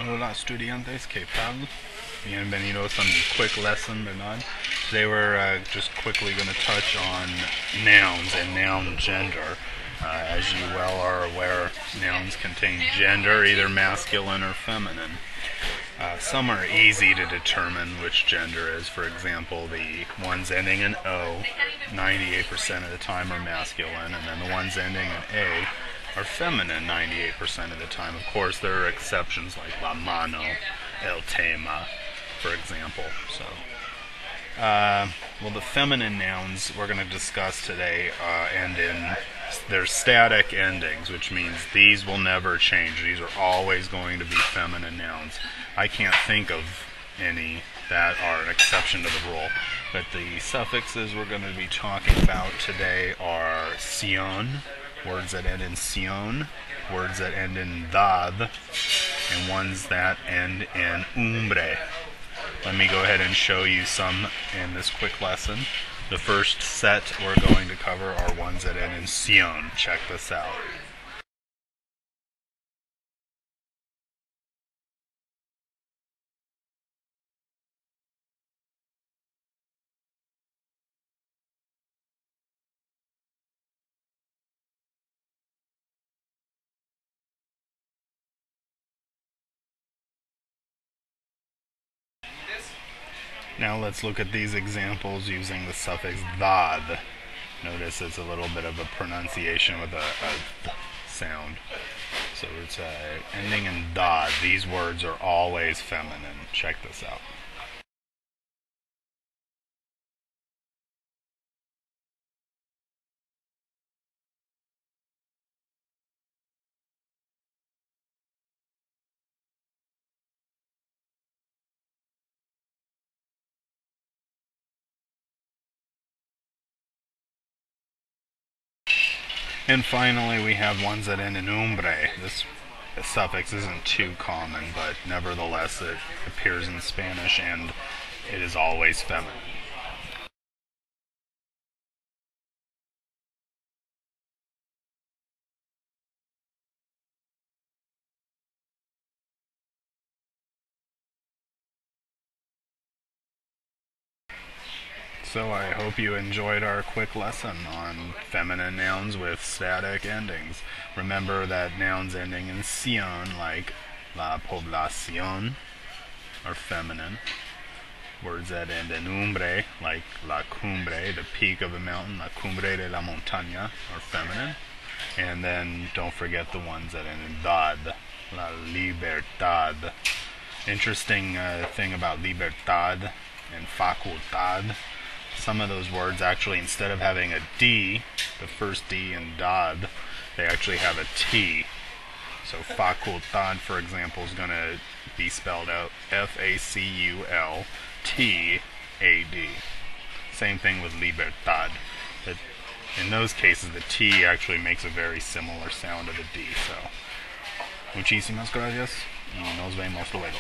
Hola estudiantes, ¿qué tal? Bienvenidos a mi quick lesson, ¿verdad? Today we're just quickly going to touch on nouns and noun gender. As you well are aware, nouns contain gender, either masculine or feminine. Some are easy to determine which gender is. For example, the ones ending in O, 98% of the time are masculine, and then the ones ending in A are feminine 98% of the time. Of course, there are exceptions like la mano, el tema, for example. Well, the feminine nouns we're going to discuss today end in they're static endings, which means these will never change. These are always going to be feminine nouns. I can't think of any that are an exception to the rule. But the suffixes we're going to be talking about today are ción, words that end in ción, words that end in dad, and ones that end in umbre. Let me go ahead and show you some in this quick lesson. The first set we're going to cover are ones that end in ción. Check this out. Now let's look at these examples using the suffix dad. Notice it's a little bit of a pronunciation with a th sound. So it's ending in dad. These words are always feminine. Check this out. And finally, we have ones that end in umbre. This suffix isn't too common, but nevertheless it appears in Spanish and it is always feminine. So I hope you enjoyed our quick lesson on feminine nouns with static endings. Remember that nouns ending in ción, like la población, are feminine. Words that end in umbre, like la cumbre, the peak of a mountain, la cumbre de la montaña, are feminine. And then don't forget the ones that end in dad, la libertad. Interesting thing about libertad and facultad. Some of those words actually, instead of having a D, the first D in dad, they actually have a T. So facultad, for example, is going to be spelled out F-A-C-U-L-T-A-D. Same thing with libertad. In those cases, the T actually makes a very similar sound to the D. So, muchísimas gracias y nos vemos luego.